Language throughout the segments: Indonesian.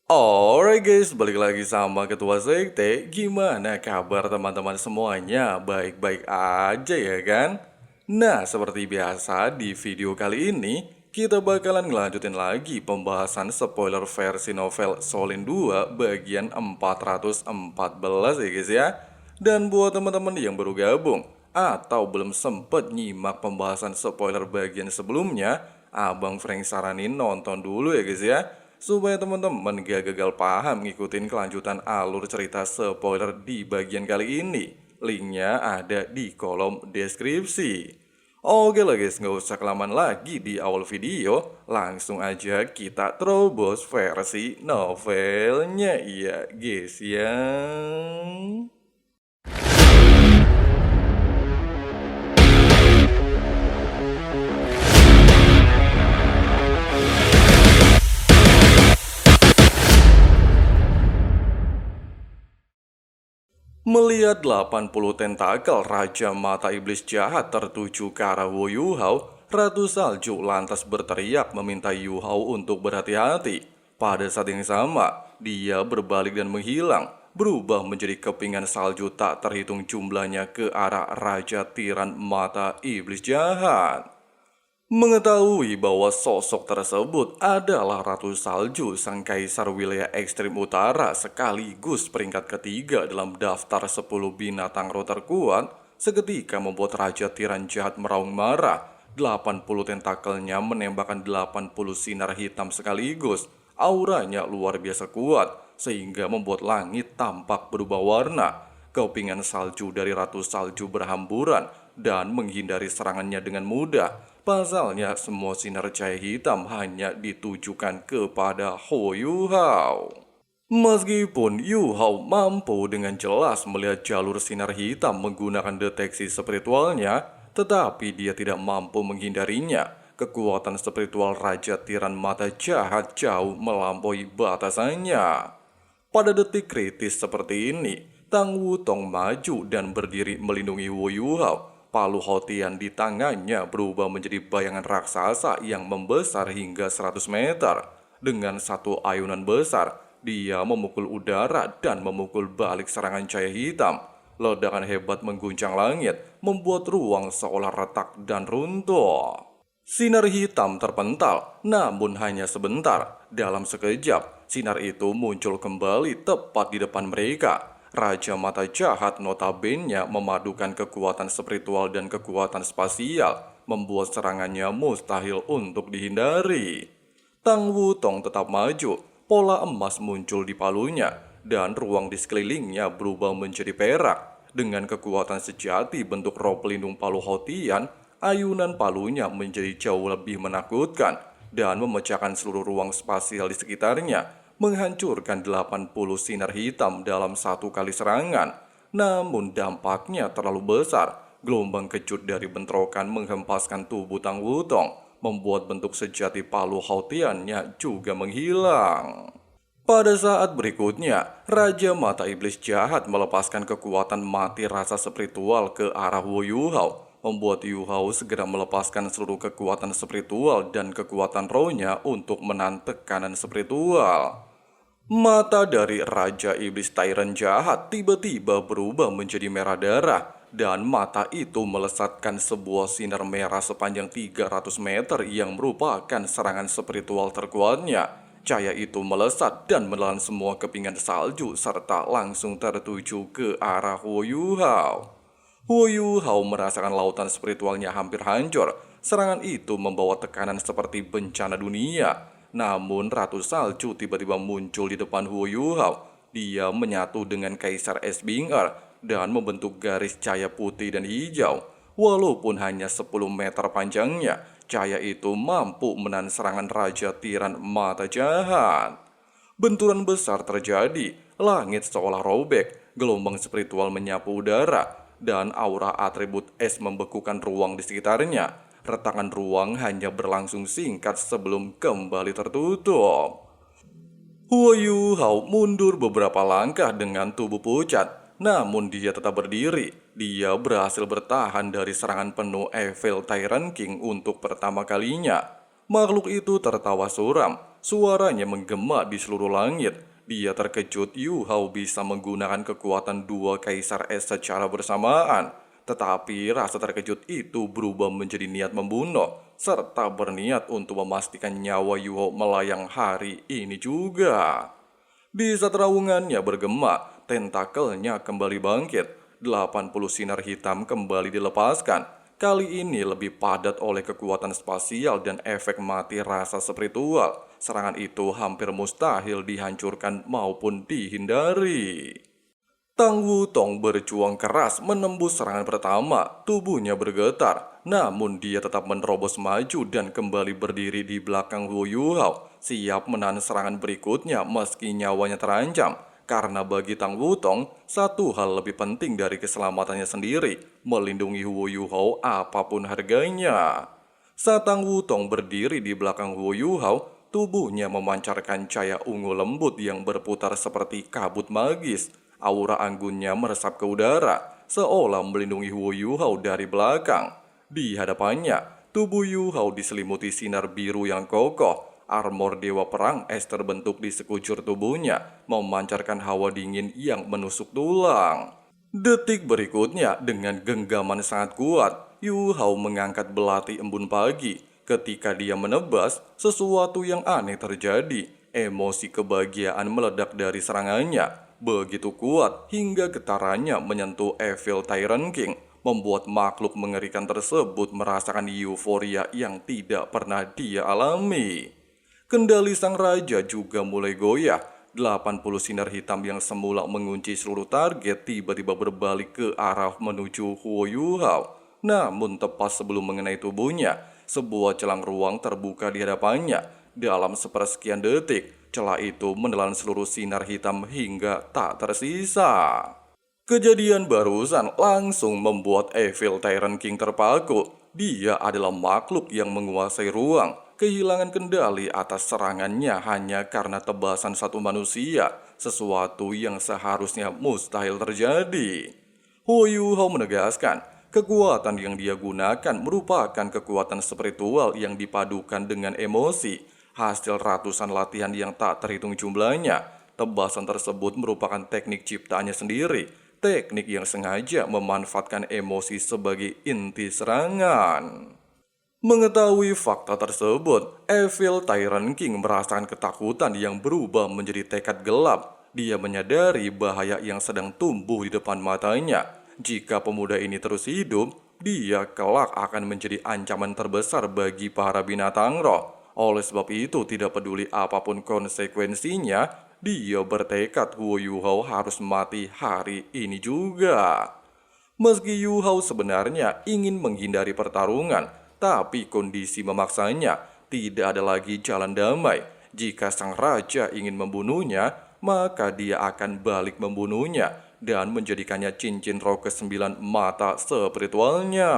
Alright guys, balik lagi sama Ketua Sekte. Gimana kabar teman-teman semuanya? Baik-baik aja ya kan? Nah, seperti biasa di video kali ini, kita bakalan ngelanjutin lagi pembahasan spoiler versi novel Solin 2 bagian 414 ya guys ya. Dan buat teman-teman yang baru gabung, atau belum sempet nyimak pembahasan spoiler bagian sebelumnya, Abang Frank saranin nonton dulu ya guys ya, supaya teman-teman gak gagal paham ngikutin kelanjutan alur cerita spoiler di bagian kali ini. Linknya ada di kolom deskripsi. Oke lah guys, nggak usah kelamaan lagi di awal video, langsung aja kita terobos versi novelnya ya guys ya. Melihat 80 tentakel Raja Mata Iblis Jahat tertuju ke arah Wu Yuhao, Ratu Salju lantas berteriak meminta Yu Hao untuk berhati-hati. Pada saat yang sama, dia berbalik dan menghilang, berubah menjadi kepingan salju tak terhitung jumlahnya ke arah Raja Tiran Mata Iblis Jahat. Mengetahui bahwa sosok tersebut adalah Ratu Salju, sang kaisar wilayah ekstrim utara sekaligus peringkat ketiga dalam daftar 10 binatang roh terkuat, seketika membuat Raja Tiran Jahat meraung marah. 80 tentakelnya menembakkan 80 sinar hitam sekaligus. Auranya luar biasa kuat, sehingga membuat langit tampak berubah warna. Kepingan salju dari Ratu Salju berhamburan dan menghindari serangannya dengan mudah. Pasalnya semua sinar cahaya hitam hanya ditujukan kepada Ho Yu Hao. Meskipun Yu Hao mampu dengan jelas melihat jalur sinar hitam menggunakan deteksi spiritualnya, tetapi dia tidak mampu menghindarinya. Kekuatan spiritual Raja Tiran Mata Jahat jauh melampaui batasannya. Pada detik kritis seperti ini, Tang Wutong maju dan berdiri melindungi Wu Yuhao. Palu Hotian di tangannya berubah menjadi bayangan raksasa yang membesar hingga 100 meter. Dengan satu ayunan besar, dia memukul udara dan memukul balik serangan cahaya hitam. Ledakan hebat mengguncang langit, membuat ruang seolah retak dan runtuh. Sinar hitam terpental, namun hanya sebentar. Dalam sekejap, sinar itu muncul kembali tepat di depan mereka. Raja Mata Jahat notabene memadukan kekuatan spiritual dan kekuatan spasial, membuat serangannya mustahil untuk dihindari. Tang Wutong tetap maju, pola emas muncul di palunya, dan ruang di sekelilingnya berubah menjadi perak. Dengan kekuatan sejati bentuk roh pelindung Palu Hotian, ayunan palunya menjadi jauh lebih menakutkan dan memecahkan seluruh ruang spasial di sekitarnya, menghancurkan 80 sinar hitam dalam satu kali serangan. Namun dampaknya terlalu besar. Gelombang kejut dari bentrokan menghempaskan tubuh Tang Wutong, membuat bentuk sejati Palu Hautiannya juga menghilang. Pada saat berikutnya, Raja Mata Iblis Jahat melepaskan kekuatan mati rasa spiritual ke arah Wu Yuhao, membuat Yu Hao segera melepaskan seluruh kekuatan spiritual dan kekuatan rohnya untuk menahan tekanan spiritual. Mata dari Raja Iblis Tyrant Jahat tiba-tiba berubah menjadi merah darah, dan mata itu melesatkan sebuah sinar merah sepanjang 300 meter yang merupakan serangan spiritual terkuatnya. Cahaya itu melesat dan menelan semua kepingan salju serta langsung tertuju ke arah Wu Yu Hao. Wu Yu Hao merasakan lautan spiritualnya hampir hancur. Serangan itu membawa tekanan seperti bencana dunia. Namun Ratu Salju tiba-tiba muncul di depan Wu Yu Hao. Dia menyatu dengan Kaisar Es Bing Er dan membentuk garis cahaya putih dan hijau. Walaupun hanya 10 meter panjangnya, cahaya itu mampu menahan serangan Raja Tiran Mata Jahat. Benturan besar terjadi, langit seolah robek, gelombang spiritual menyapu udara, dan aura atribut es membekukan ruang di sekitarnya. Retakan ruang hanya berlangsung singkat sebelum kembali tertutup. Hu Hao mundur beberapa langkah dengan tubuh pucat, namun dia tetap berdiri. Dia berhasil bertahan dari serangan penuh Evil Tyrant King untuk pertama kalinya. Makhluk itu tertawa suram, suaranya menggema di seluruh langit. Dia terkejut Yu Hao bisa menggunakan kekuatan dua kaisar es secara bersamaan. Tetapi rasa terkejut itu berubah menjadi niat membunuh, serta berniat untuk memastikan nyawa Yu Hao melayang hari ini juga. Di saat raungannya bergema, tentakelnya kembali bangkit. 80 sinar hitam kembali dilepaskan. Kali ini lebih padat oleh kekuatan spasial dan efek mati rasa spiritual. Serangan itu hampir mustahil dihancurkan maupun dihindari. Tang Wutong berjuang keras menembus serangan pertama, tubuhnya bergetar. Namun dia tetap menerobos maju dan kembali berdiri di belakang Hu Yuhao, siap menahan serangan berikutnya meski nyawanya terancam. Karena bagi Tang Wutong, satu hal lebih penting dari keselamatannya sendiri, melindungi Hu Yuhao apapun harganya. Saat Tang Wutong berdiri di belakang Hu Yuhao, tubuhnya memancarkan cahaya ungu lembut yang berputar seperti kabut magis. Aura anggunnya meresap ke udara, seolah melindungi Hu Yuhao dari belakang. Di hadapannya, tubuh Yu Hao diselimuti sinar biru yang kokoh. Armor Dewa Perang es terbentuk di sekujur tubuhnya, memancarkan hawa dingin yang menusuk tulang. Detik berikutnya, dengan genggaman sangat kuat, Yu Hao mengangkat belati embun pagi. Ketika dia menebas, sesuatu yang aneh terjadi. Emosi kebahagiaan meledak dari serangannya. Begitu kuat hingga getarannya menyentuh Evil Tyrant King, membuat makhluk mengerikan tersebut merasakan euforia yang tidak pernah dia alami. Kendali sang raja juga mulai goyah. 80 sinar hitam yang semula mengunci seluruh target tiba-tiba berbalik ke arah menuju Hu Yuhao. Namun tepat sebelum mengenai tubuhnya, sebuah celang ruang terbuka di hadapannya. Dalam sepersekian detik, celah itu menelan seluruh sinar hitam hingga tak tersisa. Kejadian barusan langsung membuat Evil Tyrant King terpaku. Dia adalah makhluk yang menguasai ruang, kehilangan kendali atas serangannya hanya karena tebasan satu manusia, sesuatu yang seharusnya mustahil terjadi. Hu Yuhao menegaskan, kekuatan yang dia gunakan merupakan kekuatan spiritual yang dipadukan dengan emosi, hasil ratusan latihan yang tak terhitung jumlahnya. Tebasan tersebut merupakan teknik ciptaannya sendiri, teknik yang sengaja memanfaatkan emosi sebagai inti serangan. Mengetahui fakta tersebut, Evil Tyrant King merasakan ketakutan yang berubah menjadi tekad gelap. Dia menyadari bahaya yang sedang tumbuh di depan matanya. Jika pemuda ini terus hidup, dia kelak akan menjadi ancaman terbesar bagi para binatang roh. Oleh sebab itu, tidak peduli apapun konsekuensinya, dia bertekad Hu Yuhao harus mati hari ini juga. Meski Yu Hao sebenarnya ingin menghindari pertarungan, tapi kondisi memaksanya. Tidak ada lagi jalan damai. Jika sang raja ingin membunuhnya, maka dia akan balik membunuhnya dan menjadikannya cincin roh ke-9 mata spiritualnya.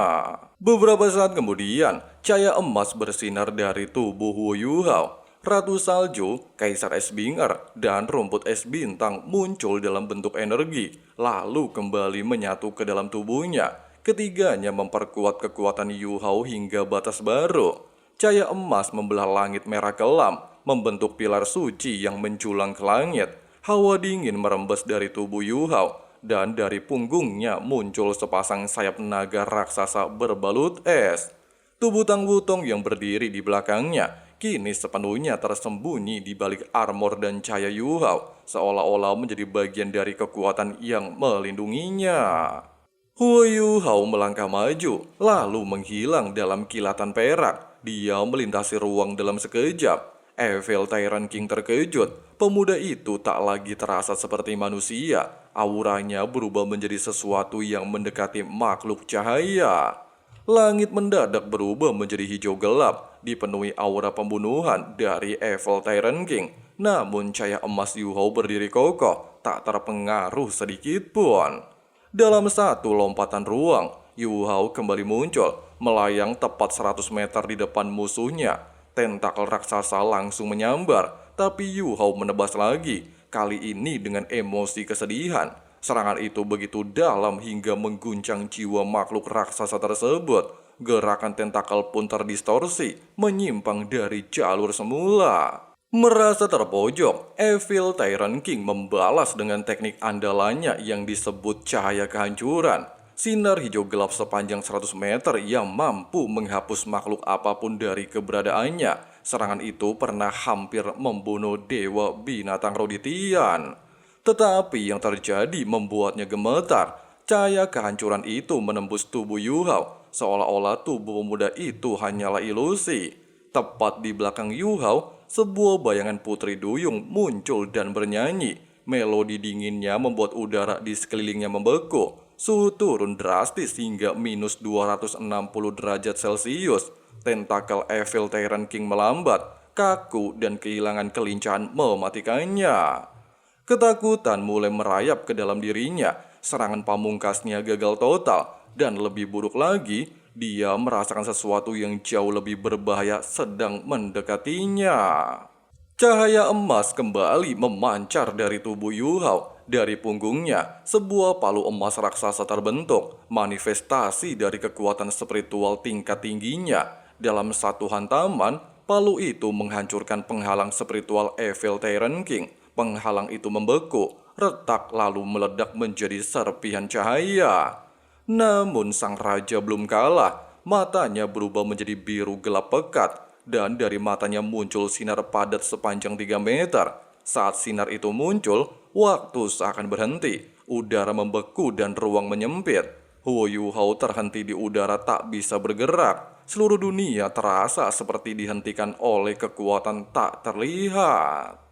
Beberapa saat kemudian, cahaya emas bersinar dari tubuh Hu Yuhao. Ratu Salju, Kaisar Es Bingar, dan rumput es bintang muncul dalam bentuk energi, lalu kembali menyatu ke dalam tubuhnya. Ketiganya memperkuat kekuatan Yu Hao hingga batas baru. Cahaya emas membelah langit merah kelam, membentuk pilar suci yang menjulang ke langit. Hawa dingin merembes dari tubuh Yu Hao, dan dari punggungnya muncul sepasang sayap naga raksasa berbalut es. Tubuh Tang Wutong yang berdiri di belakangnya kini sepenuhnya tersembunyi di balik armor dan cahaya Yu Hao, seolah-olah menjadi bagian dari kekuatan yang melindunginya. Hu Yuhao melangkah maju, lalu menghilang dalam kilatan perak. Dia melintasi ruang dalam sekejap. Evil Tyrant King terkejut. Pemuda itu tak lagi terasa seperti manusia. Auranya berubah menjadi sesuatu yang mendekati makhluk cahaya. Langit mendadak berubah menjadi hijau gelap, dipenuhi aura pembunuhan dari Evil Tyrant King. Namun cahaya emas Yu Hao berdiri kokoh, tak terpengaruh sedikit pun. Dalam satu lompatan ruang, Yu Hao kembali muncul, melayang tepat 100 meter di depan musuhnya. Tentakel raksasa langsung menyambar, tapi Yu Hao menebas lagi, kali ini dengan emosi kesedihan. Serangan itu begitu dalam hingga mengguncang jiwa makhluk raksasa tersebut. Gerakan tentakel pun terdistorsi, menyimpang dari jalur semula. Merasa terpojok, Evil Tyrant King membalas dengan teknik andalannya yang disebut cahaya kehancuran. Sinar hijau gelap sepanjang 100 meter yang mampu menghapus makhluk apapun dari keberadaannya. Serangan itu pernah hampir membunuh dewa binatang Roditian. Tetapi yang terjadi membuatnya gemetar. Cahaya kehancuran itu menembus tubuh Yu Hao, seolah-olah tubuh pemuda itu hanyalah ilusi. Tepat di belakang Yu Hao, sebuah bayangan putri duyung muncul dan bernyanyi. Melodi dinginnya membuat udara di sekelilingnya membeku. Suhu turun drastis hingga minus 260 derajat Celcius. Tentakel Evil Tyrant King melambat, kaku dan kehilangan kelincahan mematikannya. Ketakutan mulai merayap ke dalam dirinya. Serangan pamungkasnya gagal total. Dan lebih buruk lagi, dia merasakan sesuatu yang jauh lebih berbahaya sedang mendekatinya. Cahaya emas kembali memancar dari tubuh Yu Hao. Dari punggungnya, sebuah palu emas raksasa terbentuk, manifestasi dari kekuatan spiritual tingkat tingginya. Dalam satu hantaman, palu itu menghancurkan penghalang spiritual Evil Tyrant King. Penghalang itu membeku, retak lalu meledak menjadi serpihan cahaya. Namun sang raja belum kalah, matanya berubah menjadi biru gelap pekat, dan dari matanya muncul sinar padat sepanjang 3 meter. Saat sinar itu muncul, waktu seakan berhenti, udara membeku dan ruang menyempit. Huo Yu Hao terhenti di udara tak bisa bergerak. Seluruh dunia terasa seperti dihentikan oleh kekuatan tak terlihat.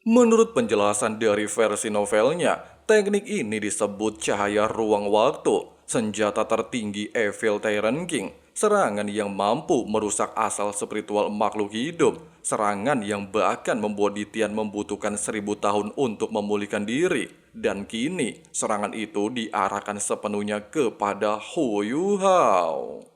Menurut penjelasan dari versi novelnya, teknik ini disebut cahaya ruang waktu, senjata tertinggi Evil Tyrant King, serangan yang mampu merusak asal spiritual makhluk hidup, serangan yang bahkan membuat Ditian membutuhkan 1000 tahun untuk memulihkan diri, dan kini serangan itu diarahkan sepenuhnya kepada Huo Yu Hao.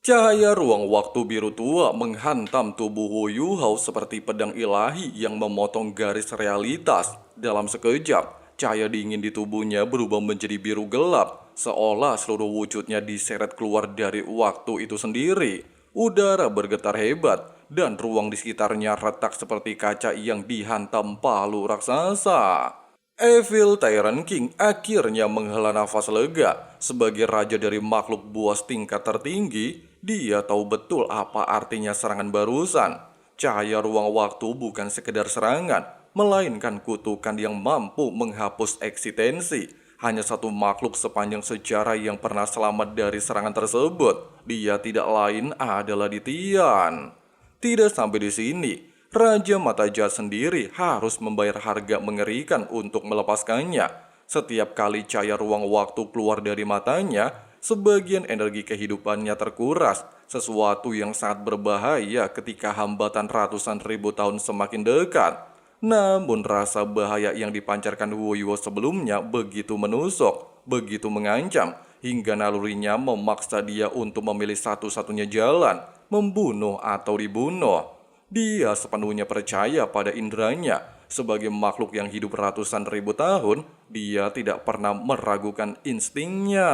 Cahaya ruang waktu biru tua menghantam tubuh Huo Yu Hao seperti pedang ilahi yang memotong garis realitas. Dalam sekejap, cahaya dingin di tubuhnya berubah menjadi biru gelap, seolah seluruh wujudnya diseret keluar dari waktu itu sendiri. Udara bergetar hebat, dan ruang di sekitarnya retak seperti kaca yang dihantam palu raksasa. Evil Tyrant King akhirnya menghela nafas lega. Sebagai raja dari makhluk buas tingkat tertinggi, dia tahu betul apa artinya serangan barusan. Cahaya ruang waktu bukan sekedar serangan, melainkan kutukan yang mampu menghapus eksistensi. Hanya satu makhluk sepanjang sejarah yang pernah selamat dari serangan tersebut. Dia tidak lain adalah Ditian. Tidak sampai di sini. Raja Mata Jahat sendiri harus membayar harga mengerikan untuk melepaskannya. Setiap kali cahaya ruang waktu keluar dari matanya, sebagian energi kehidupannya terkuras, sesuatu yang sangat berbahaya ketika hambatan ratusan ribu tahun semakin dekat. Namun rasa bahaya yang dipancarkan Huo Yu sebelumnya begitu menusuk, begitu mengancam, hingga nalurinya memaksa dia untuk memilih satu-satunya jalan, membunuh atau dibunuh. Dia sepenuhnya percaya pada indranya. Sebagai makhluk yang hidup ratusan ribu tahun, dia tidak pernah meragukan instingnya.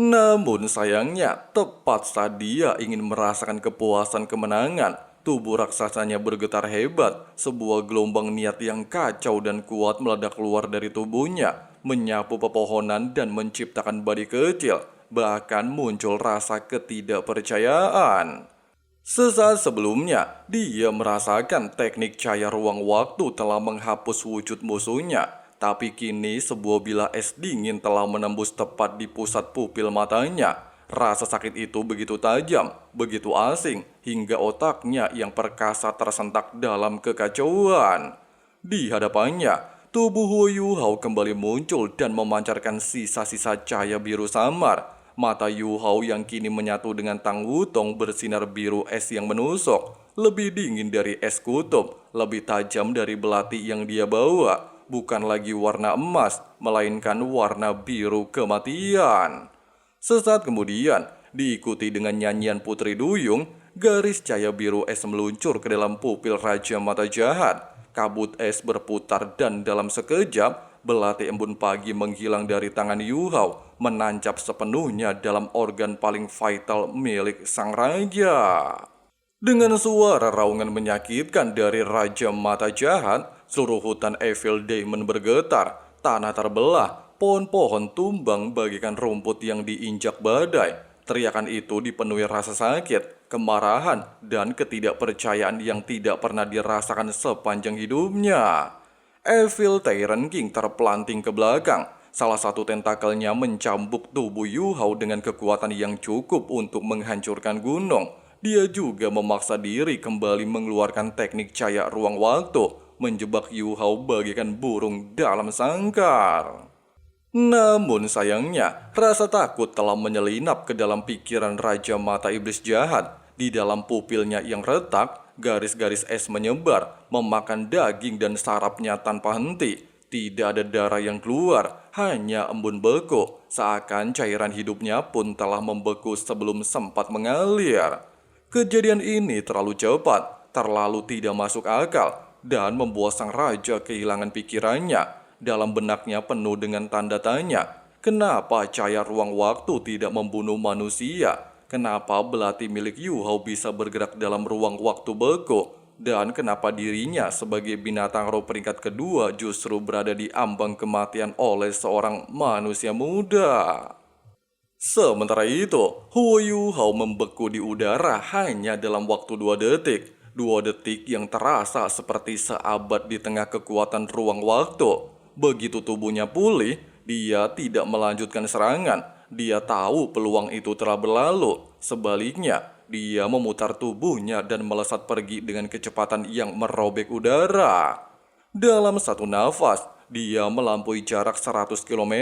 Namun sayangnya, tepat saat dia ingin merasakan kepuasan kemenangan, tubuh raksasanya bergetar hebat. Sebuah gelombang niat yang kacau dan kuat meledak keluar dari tubuhnya, menyapu pepohonan dan menciptakan badai kecil. Bahkan muncul rasa ketidakpercayaan. Sesaat sebelumnya, dia merasakan teknik cahaya ruang waktu telah menghapus wujud musuhnya. Tapi kini sebuah bilah es dingin telah menembus tepat di pusat pupil matanya. Rasa sakit itu begitu tajam, begitu asing, hingga otaknya yang perkasa tersentak dalam kekacauan. Di hadapannya, tubuh Huo Yu Hao kembali muncul dan memancarkan sisa-sisa cahaya biru samar. Mata Yu Hao yang kini menyatu dengan Tang Wutong bersinar biru es yang menusuk. Lebih dingin dari es kutub, lebih tajam dari belati yang dia bawa. Bukan lagi warna emas, melainkan warna biru kematian. Sesaat kemudian, diikuti dengan nyanyian Putri Duyung, garis cahaya biru es meluncur ke dalam pupil Raja Mata Jahat. Kabut es berputar dan dalam sekejap, belati embun pagi menghilang dari tangan Yu Hao, menancap sepenuhnya dalam organ paling vital milik sang raja. Dengan suara raungan menyakitkan dari Raja Mata Jahat, seluruh hutan Evil Demon bergetar, tanah terbelah, pohon-pohon tumbang bagaikan rumput yang diinjak badai. Teriakan itu dipenuhi rasa sakit, kemarahan, dan ketidakpercayaan yang tidak pernah dirasakan sepanjang hidupnya. Evil Tyrant King terpelanting ke belakang. Salah satu tentakelnya mencambuk tubuh Yu Hao dengan kekuatan yang cukup untuk menghancurkan gunung. Dia juga memaksa diri kembali mengeluarkan teknik cahaya ruang waktu, menjebak Yu Hao bagaikan burung dalam sangkar. Namun sayangnya, rasa takut telah menyelinap ke dalam pikiran Raja Mata Iblis Jahat. Di dalam pupilnya yang retak, garis-garis es menyebar, memakan daging dan sarafnya tanpa henti. Tidak ada darah yang keluar, hanya embun beku, seakan cairan hidupnya pun telah membeku sebelum sempat mengalir. Kejadian ini terlalu cepat, terlalu tidak masuk akal, dan membuat sang raja kehilangan pikirannya. Dalam benaknya penuh dengan tanda tanya. Kenapa cahaya ruang waktu tidak membunuh manusia? Kenapa belati milik Yu Hao bisa bergerak dalam ruang waktu beku? Dan kenapa dirinya sebagai binatang roh peringkat kedua justru berada di ambang kematian oleh seorang manusia muda? Sementara itu, Huo Yu Hao membeku di udara hanya dalam waktu 2 detik. 2 detik yang terasa seperti seabad di tengah kekuatan ruang waktu. Begitu tubuhnya pulih, dia tidak melanjutkan serangan. Dia tahu peluang itu telah berlalu. Sebaliknya, dia memutar tubuhnya dan melesat pergi dengan kecepatan yang merobek udara. Dalam satu nafas, dia melampaui jarak 100 km.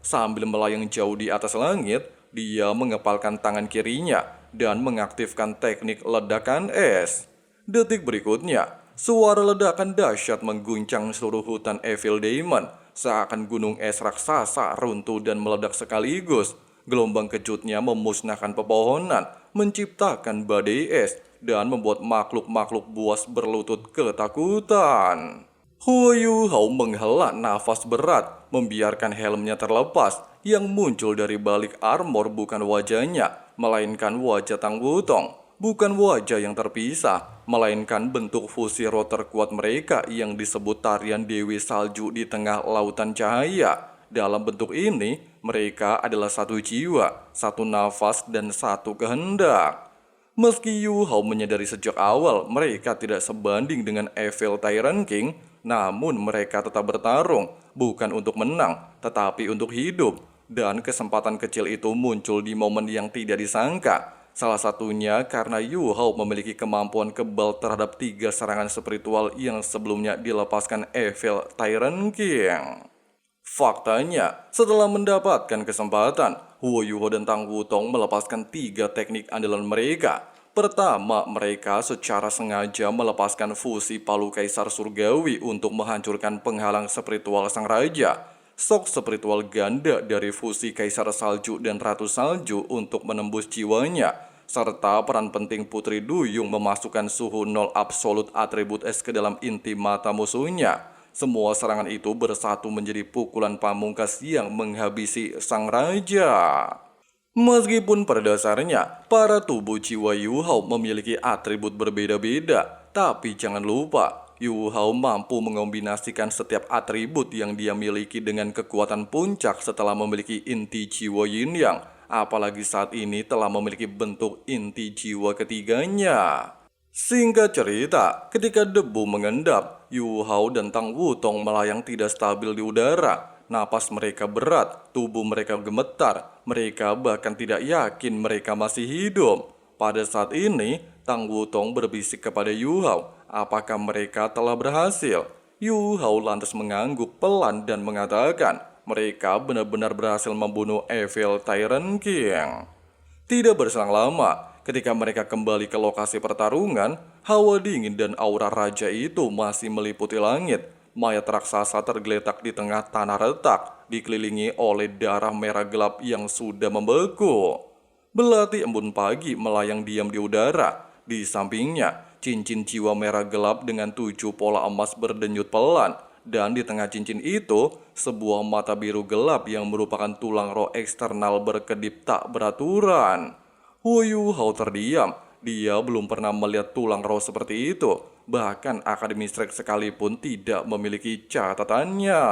Sambil melayang jauh di atas langit, dia mengepalkan tangan kirinya dan mengaktifkan teknik ledakan es. Detik berikutnya, suara ledakan dahsyat mengguncang seluruh hutan Evil Demon, seakan gunung es raksasa runtuh dan meledak sekaligus. Gelombang kejutnya memusnahkan pepohonan, menciptakan badai es, dan membuat makhluk-makhluk buas berlutut ketakutan. Huo Yu Hao menghela nafas berat, membiarkan helmnya terlepas. Yang muncul dari balik armor bukan wajahnya, melainkan wajah Tang Wutong. Bukan wajah yang terpisah, melainkan bentuk fusi roh terkuat mereka yang disebut tarian Dewi Salju di tengah lautan cahaya. Dalam bentuk ini, mereka adalah satu jiwa, satu nafas, dan satu kehendak. Meski Yu Hao menyadari sejak awal mereka tidak sebanding dengan Evil Tyrant King, namun mereka tetap bertarung, bukan untuk menang, tetapi untuk hidup. Dan kesempatan kecil itu muncul di momen yang tidak disangka. Salah satunya karena Yu Hao memiliki kemampuan kebal terhadap 3 serangan spiritual yang sebelumnya dilepaskan Evil Tyrant King. Faktanya, setelah mendapatkan kesempatan, Huo Yu Hao dan Tang Wutong melepaskan 3 teknik andalan mereka. Pertama, mereka secara sengaja melepaskan fusi palu kaisar surgawi untuk menghancurkan penghalang spiritual sang raja. Sok spiritual ganda dari fusi kaisar salju dan ratu salju untuk menembus jiwanya. Serta peran penting Putri Duyung memasukkan suhu nol absolut atribut es ke dalam inti mata musuhnya. Semua serangan itu bersatu menjadi pukulan pamungkas yang menghabisi sang raja. Meskipun pada dasarnya, para tubuh jiwa Yu Hao memiliki atribut berbeda-beda, tapi jangan lupa, Yu Hao mampu mengombinasikan setiap atribut yang dia miliki dengan kekuatan puncak setelah memiliki inti jiwa Yin Yang, apalagi saat ini telah memiliki bentuk inti jiwa ketiganya. Singkat cerita, ketika debu mengendap, Yu Hao dan Tang Wutong melayang tidak stabil di udara. Napas mereka berat, tubuh mereka gemetar, mereka bahkan tidak yakin mereka masih hidup. Pada saat ini, Tang Wutong berbisik kepada Yu Hao, apakah mereka telah berhasil? Yu Hao lantas mengangguk pelan dan mengatakan, mereka benar-benar berhasil membunuh Evil Tyrant King. Tidak berselang lama, ketika mereka kembali ke lokasi pertarungan, hawa dingin dan aura raja itu masih meliputi langit. Mayat raksasa tergeletak di tengah tanah retak, dikelilingi oleh darah merah gelap yang sudah membeku. Belati embun pagi melayang diam di udara. Di sampingnya, cincin jiwa merah gelap dengan 7 pola emas berdenyut pelan. Dan di tengah cincin itu, sebuah mata biru gelap yang merupakan tulang roh eksternal berkedip tak beraturan. Huo Yu Hao terdiam. Dia belum pernah melihat tulang raw seperti itu. Bahkan Akademi Shrek sekalipun tidak memiliki catatannya.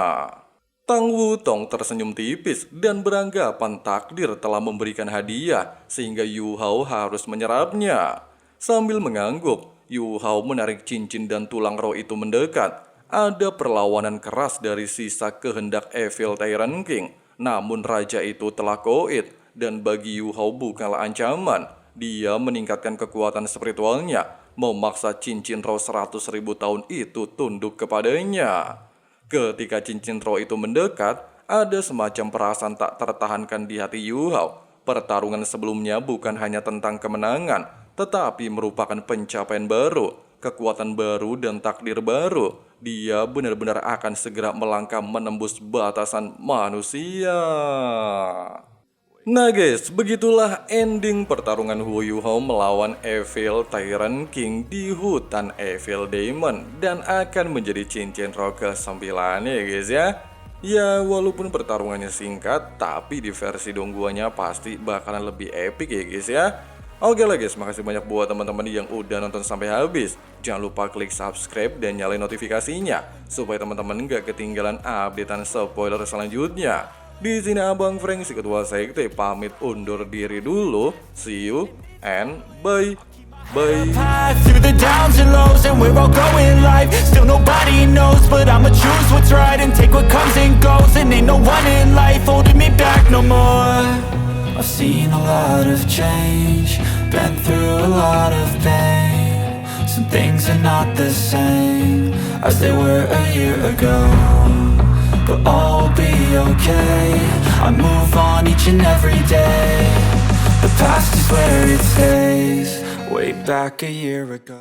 Tang Wutong tersenyum tipis dan beranggapan takdir telah memberikan hadiah sehingga Yu Hao harus menyerapnya. Sambil mengangguk, Yu Hao menarik cincin dan tulang raw itu mendekat. Ada perlawanan keras dari sisa kehendak Evil Tyrant King. Namun raja itu telah koit dan bagi Yu Hao bukanlah ancaman. Dia meningkatkan kekuatan spiritualnya, memaksa cincin raw 100.000 tahun itu tunduk kepadanya. Ketika cincin raw itu mendekat, ada semacam perasaan tak tertahankan di hati Yu Hao. Pertarungan sebelumnya bukan hanya tentang kemenangan, tetapi merupakan pencapaian baru, kekuatan baru dan takdir baru. Dia benar-benar akan segera melangkah menembus batasan manusia. Nah guys, begitulah ending pertarungan Hu Yu Hao melawan Evil Tyrant King di hutan Evil Demon dan akan menjadi cincin raw ke-9 ya guys ya. Ya walaupun pertarungannya singkat, tapi di versi dongguannya pasti bakalan lebih epic ya guys ya. Oke lah guys, makasih banyak buat teman-teman yang udah nonton sampai habis. Jangan lupa klik subscribe dan nyalain notifikasinya supaya teman-teman gak ketinggalan updatean spoiler selanjutnya. Di sini Abang Frank si ketua sekte pamit undur diri dulu. See you and bye. Through the downs and lows and we're all going live. Still nobody knows, but I'ma choose what's right and take what comes and goes. And ain't no one in life holding me back no more. I've seen a lot of change, been through a lot of pain. Some things are not the same as they were a year ago, but all will be okay. I move on each and every day. The past is where it stays. Way back a year ago.